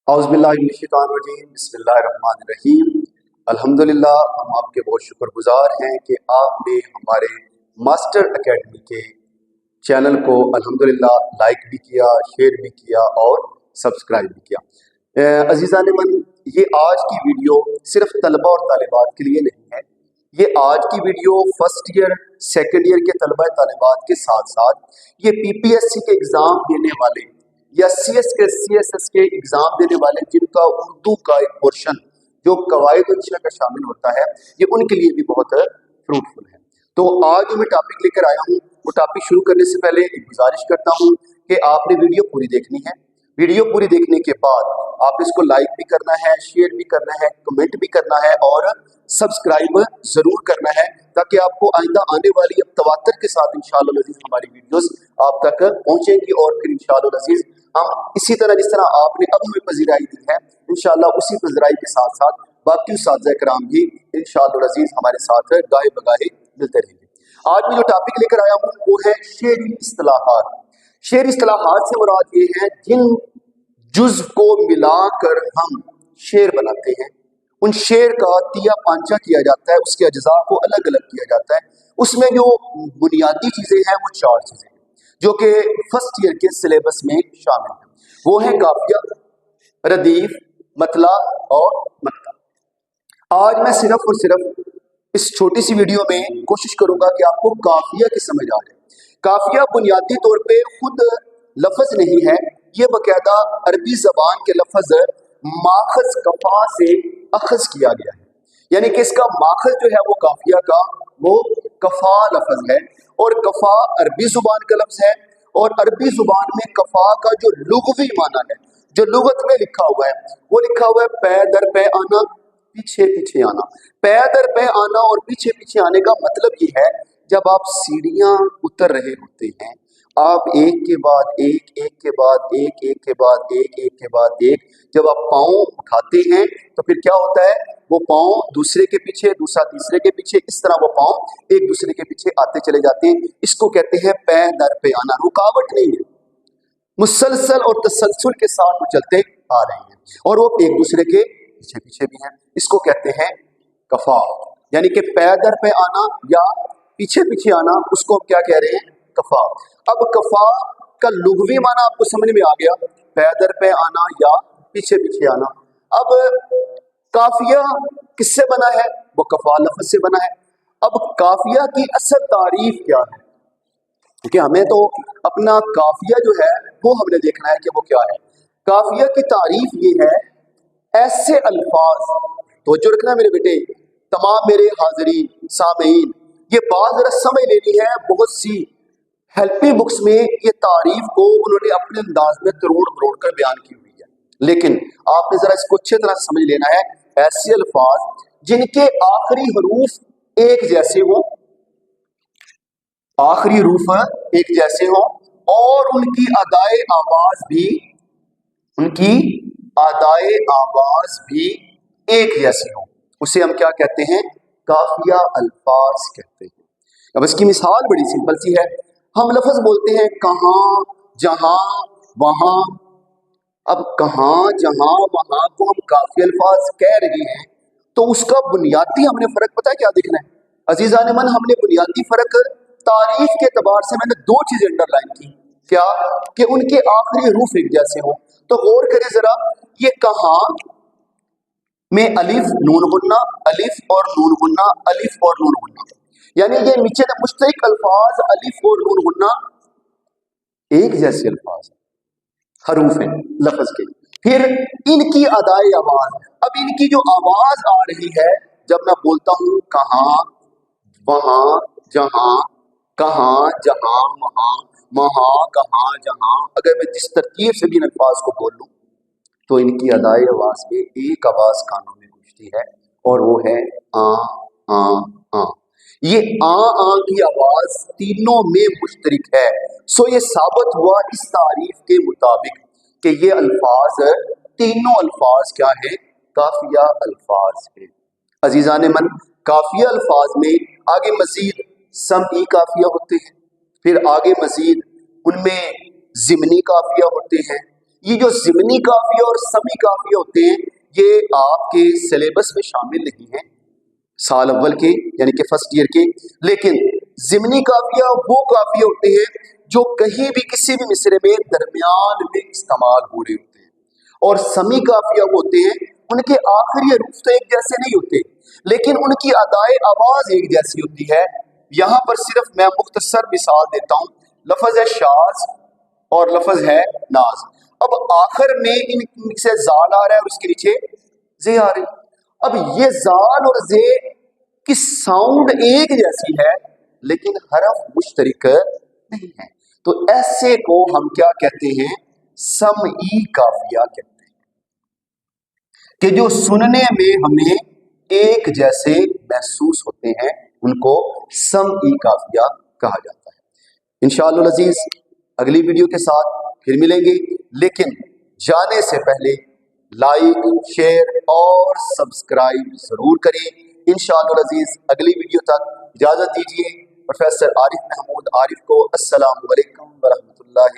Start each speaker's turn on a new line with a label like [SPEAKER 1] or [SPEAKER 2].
[SPEAKER 1] औज़ुबिल्लाहिमिनश्शैतानिर्रजीम बिस्मिल्लाहिर्रहमानिर्रहीम। अल्हम्दुलिल्लाह, हम आपके बहुत शुक्रगुजार हैं कि आपने हमारे मास्टर एकेडमी के चैनल को अल्हम्दुलिल्लाह लाइक भी किया, शेयर भी किया और सब्सक्राइब भी किया। अज़ीज़ान मन, ये आज की वीडियो सिर्फ तलबा और तालिबात के लिए नहीं है। ये आज की video first year second year के तलबा तालिबात के साथ साथ ये PPSC के एग्ज़ाम देने वाले या CS के CSS के एग्ज़ाम देने वाले जिनका उर्दू का एक पोर्शन जो कवायद इंशा का शामिल होता है, ये उनके लिए भी बहुत फ्रूटफुल है। तो आज जो मैं टॉपिक लेकर आया हूँ, वो टॉपिक शुरू करने से पहले एक गुजारिश करता हूँ कि आपने वीडियो पूरी देखनी है। वीडियो पूरी देखने के बाद आप इसको लाइक भी करना है, शेयर भी करना है, कमेंट भी करना है और सब्सक्राइब ज़रूर करना है, ताकि आपको आइंदा आने वाली अब तवातर के साथ इंशाअल्लाह अज़ीज़ हमारी वीडियोस आप तक पहुँचेंगी और फिर इंशाअल्लाह अज़ीज़ हम इसी तरह जिस तरह आपने अब हमें पज़ीराई दी है, इंशाअल्लाह उसी पज़ीराई के साथ साथ बाकी उस्ताद कराम भी इंशाअल्लाह अज़ीज़ हमारे साथ गाहे बगाहे मिलते रहेंगे। आज मैं जो टॉपिक लेकर आया हूँ वो है शेरी इस्तिलाहात। शेरी इस्तिलाहात से मुराद ये है जिन जुज़ को मिलाकर हम शेर बनाते हैं, उन शेर का तिया पांचा किया जाता है, उसके अज्जा को अलग अलग किया जाता है। उसमें जो बुनियादी चीज़ें हैं वो चार चीज़ें हैं जो कि फर्स्ट ईयर के सिलेबस में शामिल हैं। वो है काफिया, रदीफ, मतला और मत्ता। आज मैं सिर्फ और सिर्फ इस छोटी सी वीडियो में कोशिश करूंगा कि आपको काफिया की समझ आ जाए। काफिया बुनियादी तौर पे खुद लफ्ज नहीं है, ये बकायदा अरबी जबान के लफ्ज माखज कफा से अखज किया गया है, यानी कि इसका माखज जो है वो काफिया का वो कफा लफ्ज है और कफा अरबी जुबान का लफ्ज है और अरबी जुबान में कफा का जो लुग़वी माना है, जो लुगत में लिखा हुआ है, वो लिखा हुआ है पै दर पै आना, पीछे पीछे आना। पै दर पै आना और पीछे पीछे आने का मतलब ये है जब आप सीढ़ियां उतर रहे होते हैं, आप एक के बाद एक, एक के बाद एक, एक के बाद एक, एक के बाद एक, जब आप पाँव उठाते हैं तो फिर क्या होता है, वो पाँव दूसरे के पीछे, दूसरा तीसरे के पीछे, इस तरह वो पाँव एक दूसरे के पीछे आते चले जाते हैं। इसको कहते हैं पै दर पे आना। रुकावट नहीं है, मुसलसल और तसलसल के साथ वो चलते आ रहे हैं और वो एक दूसरे के पीछे पीछे भी हैं। इसको कहते हैं कफा, यानी कि पै दर पे आना या पीछे पीछे आना, उसको हम क्या कह रहे हैं, कफा। अब कफा का लुग़वी माना आपको समझ में आ गया, पै दर पे आना या पीछे पीछे आना। अब काफिया किससे बना है, वो कफा लफ्ज़ से बना है। अब काफिया की असल तारीफ क्या है, क्योंकि हमें तो अपना काफिया जो है वो हमने देखना है कि वो क्या है। काफिया की तारीफ ये है, ऐसे अल्फाज, तो जो रखना मेरे बेटे, तमाम मेरे हाज़रीन सामीन, ये बात जरा समझ लेनी है। बहुत सी हेल्पिंग बुक्स में ये तारीफ को उन्होंने अपने अंदाज में तरोड़ मरोड़ कर बयान की हुई है, लेकिन आपने जरा इसको अच्छी तरह समझ लेना है। ऐसे अल्फाज जिनके आखिरी हरूफ एक जैसे हों, आखिरी हरूफ एक जैसे हों और उनकी अदाए आवाज भी एक जैसी हो, उसे हम क्या कहते हैं, काफिया अल्फाज कहते हैं। अब इसकी मिसाल बड़ी सिंपल सी है। हम लफ्ज बोलते हैं कहाँ, जहां, वहां। अब कहाँ, जहां, वहां को हम काफिया अल्फाज कह रहे हैं, तो उसका बुनियादी हमने फर्क पता है क्या देखना है अजीजान मन, हमने बुनियादी फर्क तारीफ के एतबार से मैंने दो चीजें अंडरलाइन की, क्या कि उनके आखिरी हरूफ एक जैसे हो। तो गौर करें जरा, ये कहाँ में अलिफ नून गुन्ना, अलिफ और नून गुन्ना, अलिफ और नून गुन्ना, यानी ये नीचे मुश्तरक अल्फाज अलिफ और नून गुन्ना एक जैसे अल्फाज हरूफ हैं लफ्ज के। फिर इनकी अदाए आवाज, अब इनकी जो आवाज आ रही है, जब मैं बोलता हूं कहाँ, वहां, जहां, कहाँ, जहां, वहां, वहां, कहाँ, जहां, अगर मैं जिस तरतीब से भी इन अल्फाज को बोल लूं तो इनकी अदाए आवाज में एक आवाज कानों में गूंजती है और वो है आ आ आ। ये आ की आवाज तीनों में मुश्तरक है। सो ये साबित हुआ इस तारीफ के मुताबिक कि ये अल्फाज, तीनों अल्फाज क्या है, काफिया अल्फाज है। अजीजान मन, काफिया अल्फाज में आगे मजीद समी काफिया होते हैं, फिर आगे मजीद उनमें ज़िमनी काफिया होते हैं, یہ جو ضمنی قافیہ اور سمی قافیہ ہوتے ہیں یہ آپ کے سلیبس میں شامل نہیں ہیں سال اول کے یعنی کہ فرسٹ ایئر کے، لیکن ضمنی قافیہ وہ قافیہ ہوتے ہیں جو کہیں بھی کسی بھی مصرعے میں درمیان میں استعمال ہو رہے ہوتے ہیں، اور سمی قافیہ وہ ہوتے ہیں ان کے آخری حروف تو ایک جیسے نہیں ہوتے لیکن ان کی ادائے آواز ایک جیسی ہوتی ہے۔ یہاں پر صرف میں مختصر مثال دیتا ہوں، لفظ ہے شاذ اور لفظ ہے ناز۔ اب آخر میں ان سے زال آ رہا ہے اور اس کے نیچے زے آ رہی، اب یہ زال اور زے کی ساؤنڈ ایک جیسی ہے لیکن حرف مشترک نہیں ہے، تو ایسے کو ہم کیا کہتے ہیں؟ سمعی قافیہ کہتے ہیں، کہ جو سننے میں ہمیں ایک جیسے محسوس ہوتے ہیں، ان کو سمعی قافیہ کہا جاتا ہے۔ انشاءاللہ العزیز اگلی ویڈیو کے ساتھ پھر ملیں گے، لیکن جانے سے پہلے لائک، شیئر اور سبسکرائب ضرور کریں۔ انشاءاللہ العزیز اگلی ویڈیو تک اجازت دیجیے۔ پروفیسر عارف محمود عارف کو السلام علیکم ورحمۃ اللہ